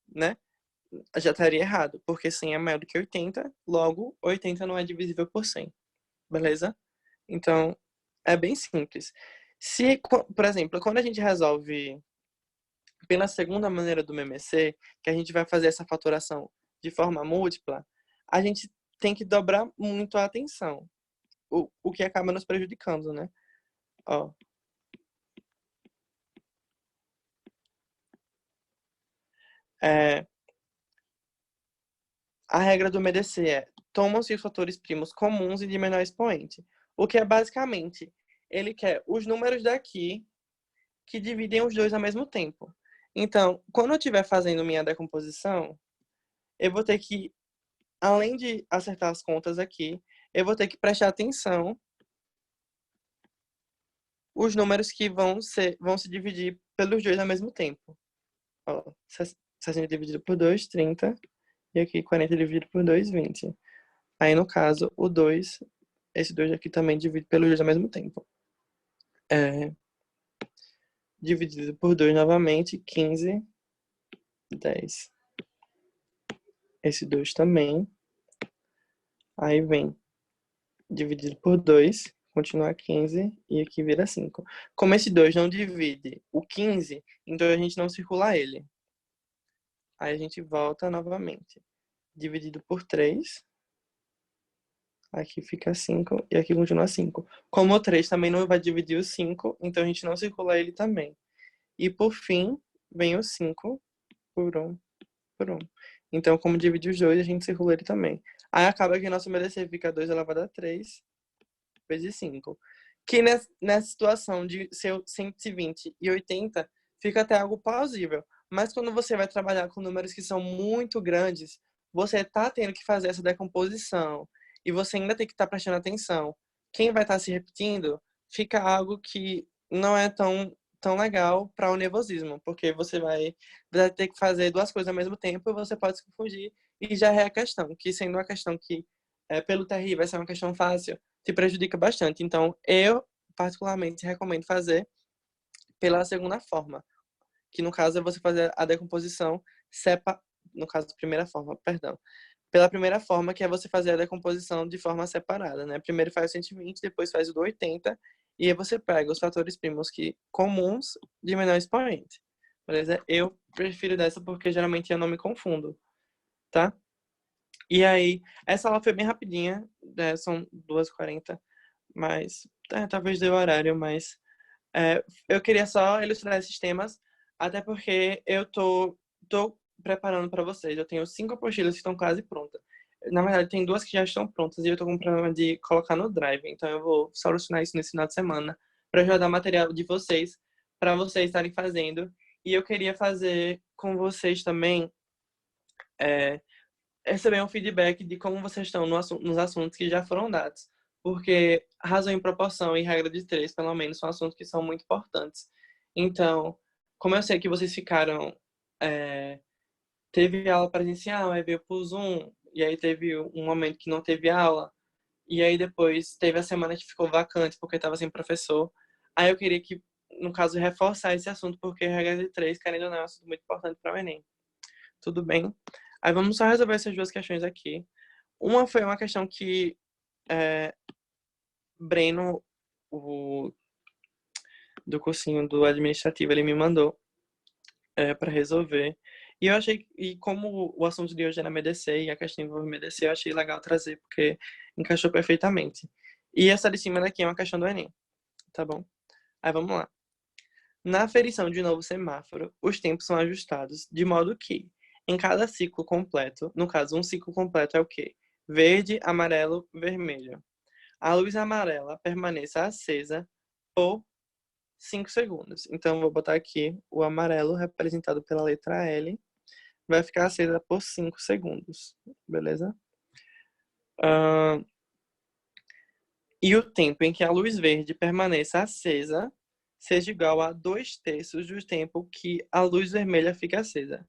né? Já estaria errado, porque 100 é maior do que 80, logo 80 não é divisível por 100, beleza? Então, é bem simples. Se, por exemplo, quando a gente resolve pela segunda maneira do MMC, que a gente vai fazer essa fatoração de forma múltipla, a gente tem que dobrar muito a atenção, o que acaba nos prejudicando, né? Ó. A regra do MDC é: tomam-se os fatores primos comuns e de menor expoente. O que é basicamente, ele quer os números daqui que dividem os dois ao mesmo tempo. Então, quando eu estiver fazendo minha decomposição, eu vou ter que, além de acertar as contas aqui, eu vou ter que prestar atenção os números que vão se dividir pelos dois ao mesmo tempo. Ó, 60 dividido por 2, 30. E aqui 40 dividido por 2, 20. Aí, no caso, o 2, esse 2 aqui também divide pelos dois ao mesmo tempo. Dividido por 2 novamente, 15, 10. Esse 2 também. Aí vem dividido por 2, continua 15 e aqui vira 5. Como esse 2 não divide o 15, então a gente não circula ele. Aí a gente volta novamente. Dividido por 3. Aqui fica 5 e aqui continua 5. Como o 3 também não vai dividir o 5, então a gente não circula ele também. E por fim, vem o 5 por 1. por 1. Então, como divide os dois, a gente circula ele também. Aí acaba que nosso MDC fica 2 elevado a 3 vezes 5. Que nessa situação de ser 120 e 80, fica até algo plausível. Mas quando você vai trabalhar com números que são muito grandes, você está tendo que fazer essa decomposição. E você ainda tem que estar prestando atenção. Quem vai estar se repetindo, fica algo que não é tão legal para o nervosismo, porque você vai ter que fazer duas coisas ao mesmo tempo e você pode se confundir. E já é a questão, que sendo uma questão que pelo TRI vai ser uma questão fácil, te prejudica bastante. Então, eu particularmente recomendo fazer pela segunda forma, que no caso é você fazer a decomposição no caso, primeira forma, perdão. Pela primeira forma, que é você fazer a decomposição de forma separada, né? Primeiro faz o 120, depois faz o do 80, e aí você pega os fatores primos comuns de menor expoente. Beleza? Eu prefiro dessa porque geralmente eu não me confundo, tá? E aí, essa aula foi bem rapidinha, são 2h40, mas talvez dê o horário, mas eu queria só ilustrar esses temas, até porque eu tô preparando para vocês. Eu tenho 5 apostilas que estão quase prontas. Na verdade, tem 2 que já estão prontas e eu tô com problema de colocar no Drive. Então, eu vou solucionar isso nesse final de semana para ajudar o material de vocês, para vocês estarem fazendo. E eu queria fazer com vocês também, receber um feedback de como vocês estão nos assuntos que já foram dados. Porque razão em proporção e regra de 3, pelo menos, são assuntos que são muito importantes. Então, como eu sei que vocês ficaram... teve aula presencial, aí veio pro Zoom, e aí teve um momento que não teve aula, e aí depois teve a semana que ficou vacante porque estava sem professor. Aí eu queria que, no caso, reforçar esse assunto, porque regra de 3, querendo ou não, é um assunto muito importante para o Enem. Tudo bem? Aí vamos só resolver essas duas questões aqui. Uma foi uma questão que Breno, o, do cursinho do administrativo, ele me mandou para resolver. E eu achei, e como o assunto de hoje era MDC e a questão envolve MDC, eu achei legal trazer, porque encaixou perfeitamente. E essa de cima daqui é uma questão do Enem, tá bom? Aí vamos lá. Na aferição de um novo semáforo, os tempos são ajustados de modo que, em cada ciclo completo, no caso, um ciclo completo é o quê? Verde, amarelo, vermelho. A luz amarela permaneça acesa por 5 segundos. Então, vou botar aqui o amarelo representado pela letra L. Vai ficar acesa por 5 segundos. Beleza? E o tempo em que a luz verde permaneça acesa seja igual a 2/3 do tempo que a luz vermelha fica acesa.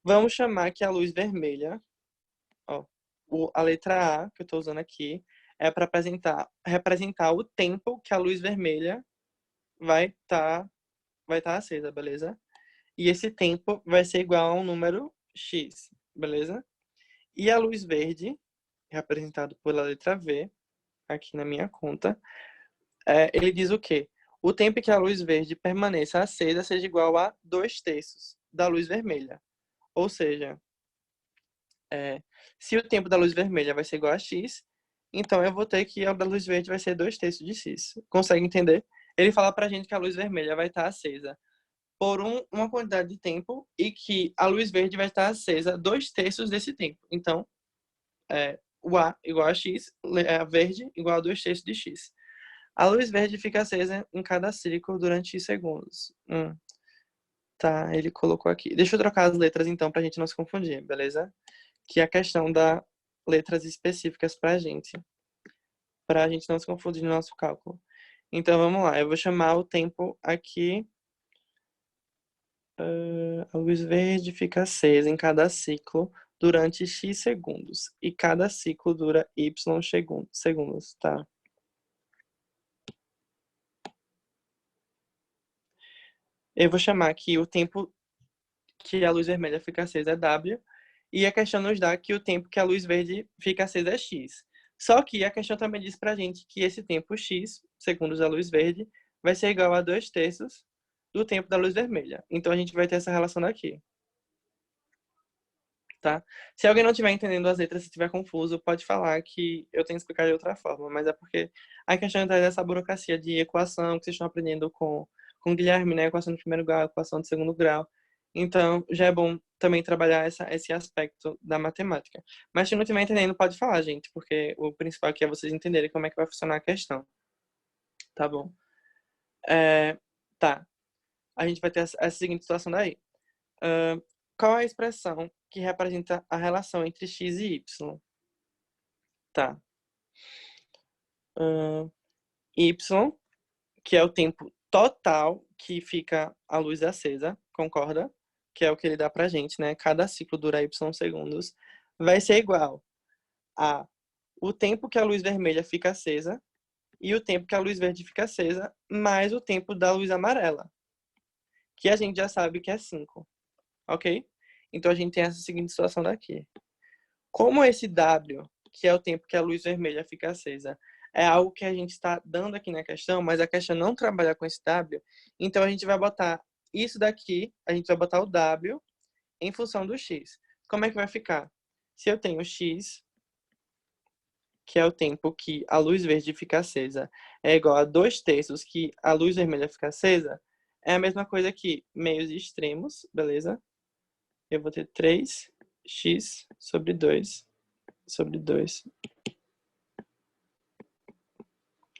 Vamos chamar que a luz vermelha, ó, a letra A, que eu estou usando aqui, é para representar o tempo que a luz vermelha vai tá acesa, beleza? E esse tempo vai ser igual a um número x, beleza? E a luz verde, representado pela letra V, aqui na minha conta, ele diz o quê? O tempo que a luz verde permaneça acesa seja igual a 2/3 da luz vermelha. Ou seja, se o tempo da luz vermelha vai ser igual a x, então eu vou ter que a da luz verde vai ser 2/3 de x. Consegue entender? Ele fala pra gente que a luz vermelha vai estar acesa por uma quantidade de tempo e que a luz verde vai estar acesa 2/3 desse tempo. Então, o A igual a x, a verde igual a 2/3 de x. A luz verde fica acesa em cada ciclo durante segundos. Tá, ele colocou aqui. Deixa eu trocar as letras então pra gente não se confundir, beleza? Que é a questão das letras específicas pra gente não se confundir no nosso cálculo. Então vamos lá, eu vou chamar o tempo aqui. A luz verde fica acesa em cada ciclo durante x segundos. E cada ciclo dura y segundos, tá? Eu vou chamar aqui o tempo que a luz vermelha fica acesa é W. E a questão nos dá que o tempo que a luz verde fica acesa é x. Só que a questão também diz pra gente que esse tempo x, segundos da luz verde, vai ser igual a 2/3 do tempo da luz vermelha. Então a gente vai ter essa relação aqui. Tá? Se alguém não estiver entendendo as letras, se estiver confuso, pode falar que eu tenho que explicar de outra forma, mas é porque a questão é dessa burocracia de equação que vocês estão aprendendo com o Guilherme, né? Equação de primeiro grau, equação de segundo grau. Então, já é bom também trabalhar esse aspecto da matemática. Mas se não estiver entendendo, pode falar, gente, porque o principal aqui é vocês entenderem como é que vai funcionar a questão. Tá bom? É, tá. A gente vai ter essa seguinte situação daí. Qual é a expressão que representa a relação entre x e y? Tá. Y, que é o tempo total que fica a luz acesa, concorda? Que é o que ele dá pra gente, né? Cada ciclo dura y segundos. Vai ser igual a o tempo que a luz vermelha fica acesa e o tempo que a luz verde fica acesa, mais o tempo da luz amarela, que a gente já sabe que é 5, ok? Então a gente tem essa seguinte situação daqui. Como esse W, que é o tempo que a luz vermelha fica acesa, é algo que a gente está dando aqui na questão, mas a questão não trabalha com esse W, então a gente vai botar isso daqui, a gente vai botar o W em função do X. Como é que vai ficar? Se eu tenho X, que é o tempo que a luz verde fica acesa, é igual a 2/3 que a luz vermelha fica acesa, é a mesma coisa que meios e extremos, beleza? Eu vou ter 3x sobre 2 sobre 2.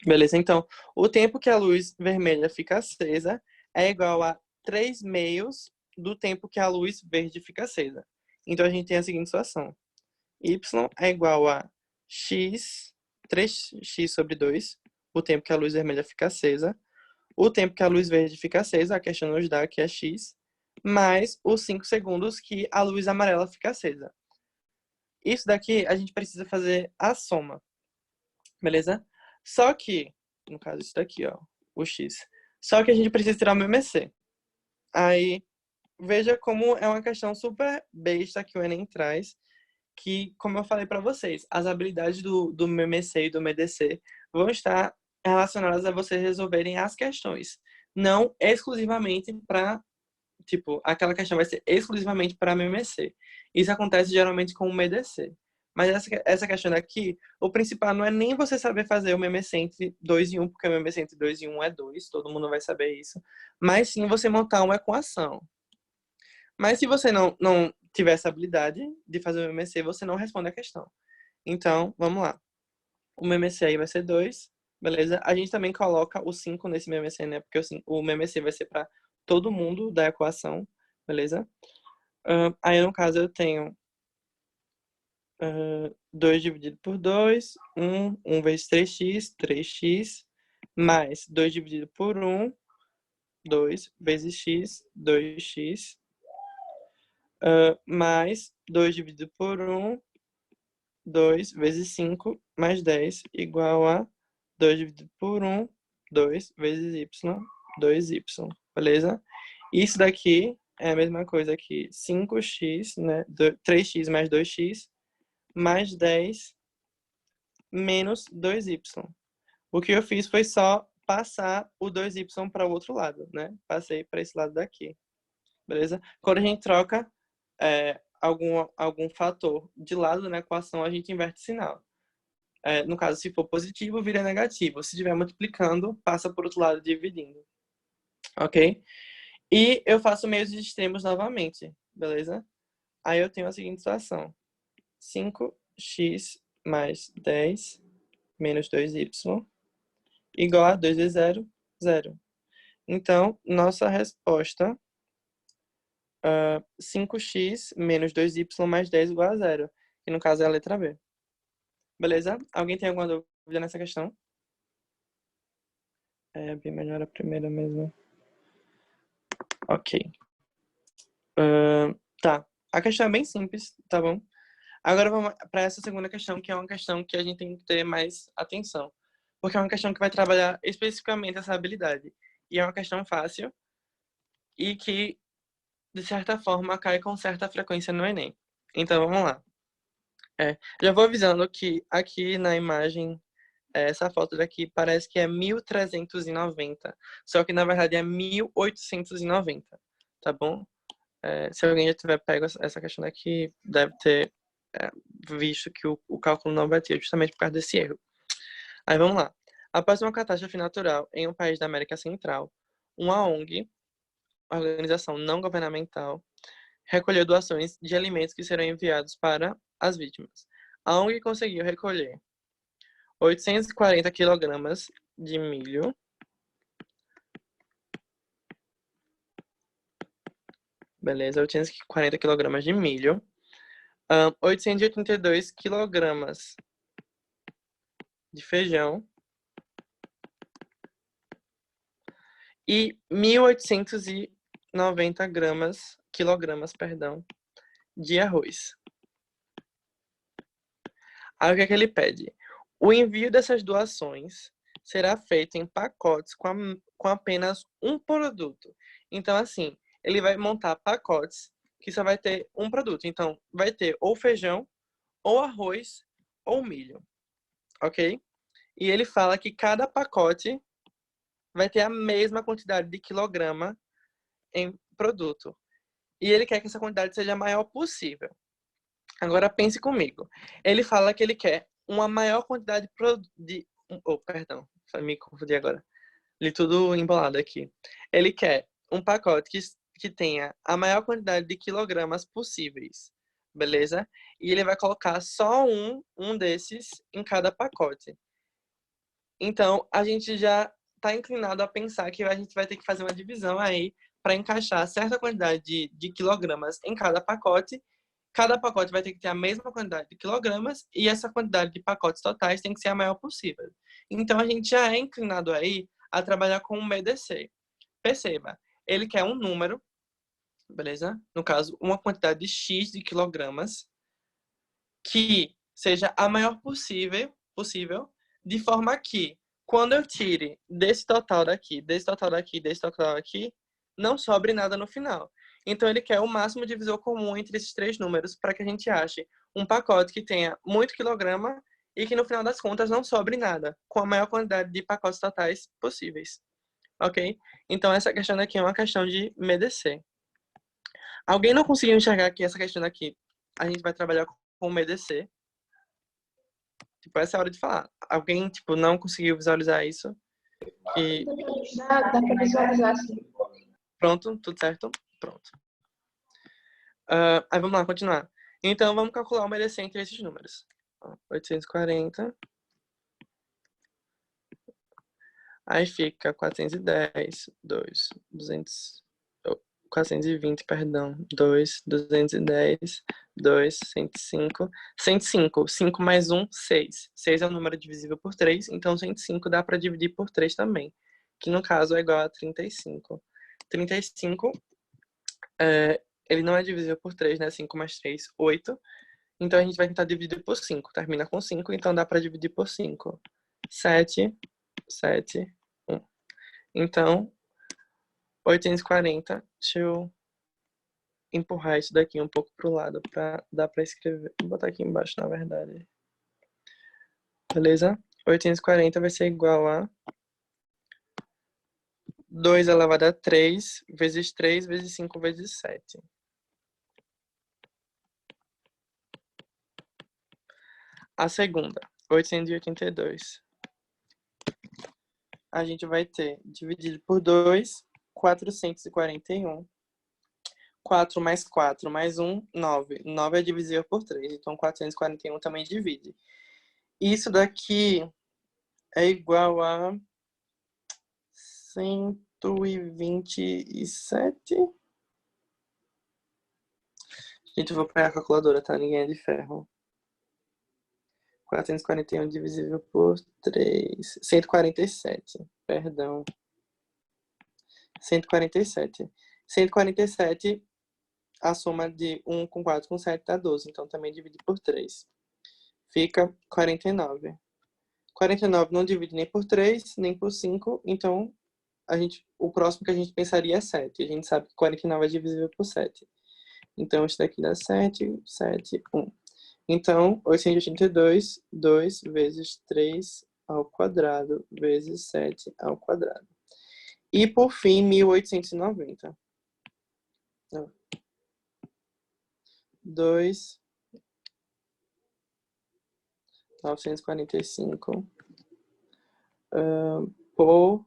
Beleza? Então, o tempo que a luz vermelha fica acesa é igual a 3 meios do tempo que a luz verde fica acesa. Então, a gente tem a seguinte situação. Y é igual a x, 3x sobre 2, o tempo que a luz vermelha fica acesa, o tempo que a luz verde fica acesa, a questão nos dá que é x, mais os 5 segundos que a luz amarela fica acesa. Isso daqui a gente precisa fazer a soma, beleza? Só que, no caso isso daqui, ó, o x. Só que a gente precisa tirar o MMC. Aí, veja como é uma questão super besta que o Enem traz, que, como eu falei para vocês, as habilidades do MMC e do MDC vão estar relacionadas a vocês resolverem as questões, não exclusivamente para, tipo, aquela questão vai ser exclusivamente para MMC. Isso acontece geralmente com o MDC. Mas essa questão aqui, o principal não é nem você saber fazer o MMC entre 2 e 1, porque o MMC entre 2 e 1 é 2, todo mundo vai saber isso, mas sim você montar uma equação. Mas se você não tiver essa habilidade de fazer o MMC, você não responde a questão. Então, vamos lá. O MMC aí vai ser 2, beleza? A gente também coloca o 5 nesse MMC, né? Porque o MMC vai ser para todo mundo da equação, beleza? Aí, no caso, eu tenho 2 dividido por 2, 1 vezes 3x, 3x, mais 2 dividido por 1, 2 vezes x, 2x, mais 2 dividido por 1, 2 vezes 5, mais 10, igual a 2 dividido por 1, 2 vezes y, 2y, beleza? Isso daqui é a mesma coisa que 5x, né? 3x mais 2x, mais 10 menos 2y. O que eu fiz foi só passar o 2y para o outro lado, né? Passei para esse lado daqui, beleza? Quando a gente troca algum fator de lado na equação, a gente inverte sinal. No caso, se for positivo, vira negativo. Se estiver multiplicando, passa por outro lado dividindo. Ok? E eu faço meios extremos novamente, beleza? Aí eu tenho a seguinte situação. 5x mais 10 menos 2y igual a 2 vezes 0, 0. Então, nossa resposta 5x menos 2y mais 10 igual a 0, que no caso é a letra B. Beleza? Alguém tem alguma dúvida nessa questão? É bem melhor a primeira mesmo. Ok. Tá. A questão é bem simples, tá bom? Agora vamos para essa segunda questão, que é uma questão que a gente tem que ter mais atenção. Porque é uma questão que vai trabalhar especificamente essa habilidade. E é uma questão fácil e que, de certa forma, cai com certa frequência no Enem. Então, vamos lá. Já vou avisando que aqui na imagem, essa foto daqui parece que é 1390. Só que, na verdade, é 1890. Tá bom? Se alguém já tiver pego essa questão daqui, deve ter visto que o cálculo não batia justamente por causa desse erro. Aí vamos lá. Após uma catástrofe natural em um país da América Central, uma ONG organização não governamental recolheu doações de alimentos que serão enviados para as vítimas. A ONG conseguiu recolher 840 quilogramas de milho, beleza, 840 quilogramas de milho, 882 quilogramas de feijão e 1.890 quilogramas, de arroz. Aí o que é que ele pede? O envio dessas doações será feito em pacotes com apenas um produto. Então, assim, ele vai montar pacotes que só vai ter um produto. Então, vai ter ou feijão, ou arroz, ou milho. Ok? E ele fala que cada pacote vai ter a mesma quantidade de quilograma em produto. E ele quer que essa quantidade seja a maior possível. Agora pense comigo. Ele fala que ele quer uma maior quantidade de... Oh, perdão, me confundi agora. Li tudo embolado aqui. Ele quer um pacote que tenha a maior quantidade de quilogramas possíveis. Beleza? E ele vai colocar só um desses em cada pacote. Então, a gente já está inclinado a pensar que a gente vai ter que fazer uma divisão aí para encaixar certa quantidade de quilogramas em cada pacote. Cada pacote vai ter que ter a mesma quantidade de quilogramas e essa quantidade de pacotes totais tem que ser a maior possível. Então, a gente já é inclinado aí a trabalhar com um BDC. Perceba, ele quer um número, beleza? No caso, uma quantidade de X de quilogramas que seja a maior possível, de forma que, quando eu tire desse total daqui, desse total daqui, desse total aqui, não sobre nada no final. Então, ele quer o máximo divisor comum entre esses três números para que a gente ache um pacote que tenha muito quilograma e que, no final das contas, não sobre nada, com a maior quantidade de pacotes totais possíveis. Ok? Então, essa questão aqui é uma questão de MEDC. Alguém não conseguiu enxergar que essa questão aqui a gente vai trabalhar com MEDC? Tipo, essa é a hora de falar. Alguém, tipo, não conseguiu visualizar isso? E... Dá para visualizar, sim. Pronto? Tudo certo? Pronto. Aí vamos lá, continuar. Então, vamos calcular o MEDC entre esses números. 840. Aí fica 410, 2, 200... 420, perdão, 2, 210, 2, 105, 105, 5 mais 1, 6. 6 é o número divisível por 3, então 105 dá para dividir por 3 também, que no caso é igual a 35. 35, ele não é divisível por 3, né? 5 mais 3, 8. Então a gente vai tentar dividir por 5. Termina com 5, então dá para dividir por 5. 7, 7, 1. Então, 840, deixa eu empurrar isso daqui um pouco pro lado para dar para escrever. Vou botar aqui embaixo, na verdade. Beleza? 840 vai ser igual a 2 elevado a 3 vezes 3 vezes 5 vezes 7. A segunda, 882. A gente vai ter dividido por 2, 441. 4 mais 4 mais 1, 9. 9 é divisível por 3, então 441 também divide. Isso daqui é igual a 127. Gente, eu vou pegar a calculadora, tá? Ninguém é de ferro. 441 divisível por 3. 147. Perdão. 147. 147, a soma de 1 com 4 com 7 dá 12. Então, também divide por 3. Fica 49. 49 não divide nem por 3, nem por 5. Então, o próximo que a gente pensaria é 7. A gente sabe que 49 é divisível por 7. Então, isso daqui dá 7, 7, 1. Então, 882, 2 vezes 3 ao quadrado, vezes 7 ao quadrado. E, por fim, 1890. 2, 945, por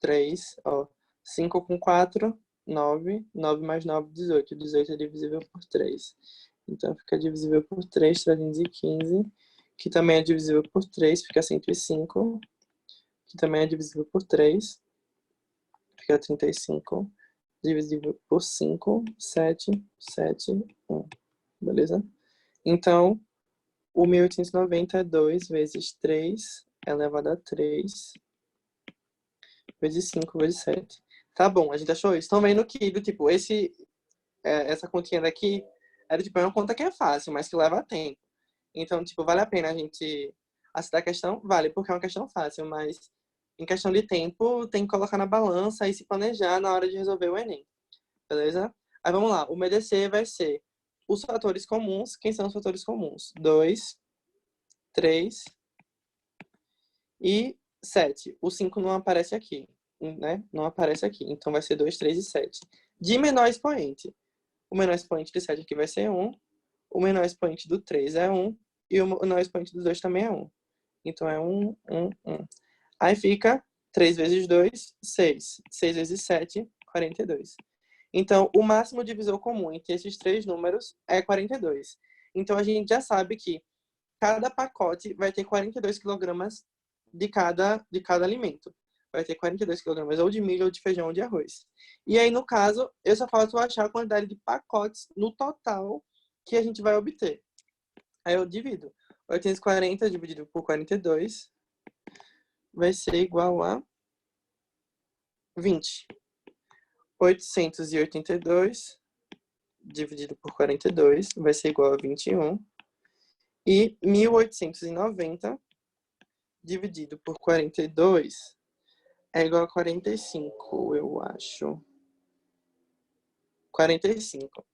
3, ó. 5 com 4, 9. 9 mais 9, 18. 18 é divisível por 3. Então, fica divisível por 3, 315. Que também é divisível por 3, fica 105. Que também é divisível por 3, fica 35. Divisível por 5, 7, 7, 1. Beleza? Então, o 1890 é 2 vezes 3 elevado a 3 vezes 5 vezes 7. Tá bom, a gente achou isso. Estão vendo que, do tipo, essa continha daqui era tipo, é uma conta que é fácil, mas que leva tempo. Então, tipo, vale a pena a gente acertar a questão? Vale, porque é uma questão fácil, mas em questão de tempo, tem que colocar na balança e se planejar na hora de resolver o Enem. Beleza? Aí vamos lá, o MDC vai ser os fatores comuns. Quem são os fatores comuns? 2, 3 e 7. O 5 não aparece aqui, né? Não aparece aqui. Então vai ser 2, 3 e 7. De menor expoente. O menor expoente de 7 aqui vai ser 1. O menor expoente do 3 é 1. E o menor expoente do 2 também é 1. Então é 1, 1, 1. Aí fica 3 vezes 2, 6. 6 vezes 7, 42. Então, o máximo divisor comum entre esses três números é 42. Então, a gente já sabe que cada pacote vai ter 42 quilogramas de cada alimento. Vai ter 42 quilogramas ou de milho, ou de feijão, ou de arroz. E aí, no caso, eu só falta achar a quantidade de pacotes no total que a gente vai obter. Aí eu divido. 840 dividido por 42 vai ser igual a 20. 882 dividido por 42 vai ser igual a 21. E 1890 dividido por 42 é igual a 45, eu acho. 45.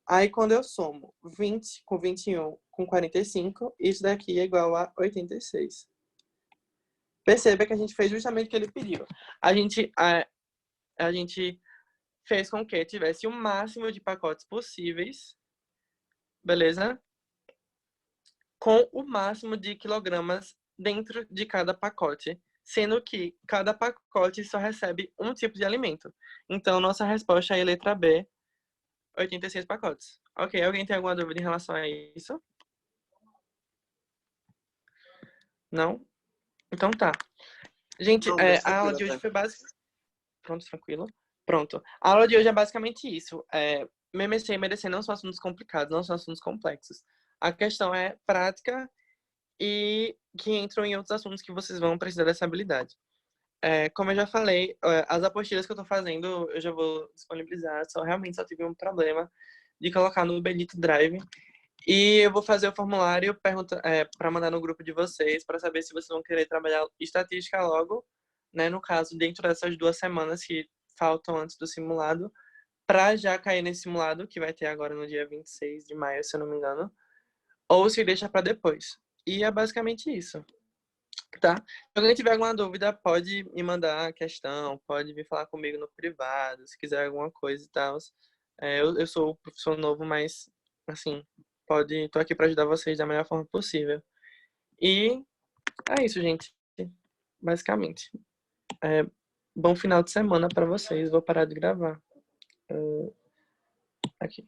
Aí, quando eu somo 20 com 21 com 45, isso daqui é igual a 86. Perceba que a gente fez justamente o que ele pediu. A gente fez com que tivesse o máximo de pacotes possíveis, beleza? Com o máximo de quilogramas dentro de cada pacote, sendo que cada pacote só recebe um tipo de alimento. Então, nossa resposta é a letra B, 86 pacotes. Ok, alguém tem alguma dúvida em relação a isso? Não? Então tá. Gente, Não, a aula de hoje foi básica. Pronto, tranquilo. Pronto. A aula de hoje é basicamente isso. MMC e MDC não são assuntos complicados, não são assuntos complexos. A questão é prática e que entram em outros assuntos que vocês vão precisar dessa habilidade. Como eu já falei, as apostilas que eu tô fazendo, eu já vou disponibilizar, realmente só tive um problema de colocar no Benito Drive. E eu vou fazer o formulário para mandar no grupo de vocês, para saber se vocês vão querer trabalhar estatística logo, né? No caso, dentro dessas 2 semanas que faltam antes do simulado, para já cair nesse simulado, que vai ter agora no dia 26 de maio, se eu não me engano, ou se deixa para depois. E é basicamente isso, tá? Se alguém tiver alguma dúvida, pode me mandar a questão, pode vir falar comigo no privado, se quiser alguma coisa e tal. Eu sou professor novo, mas, assim, tô aqui para ajudar vocês da melhor forma possível. E é isso, gente. Basicamente. Bom final de semana para vocês. Vou parar de gravar. Aqui.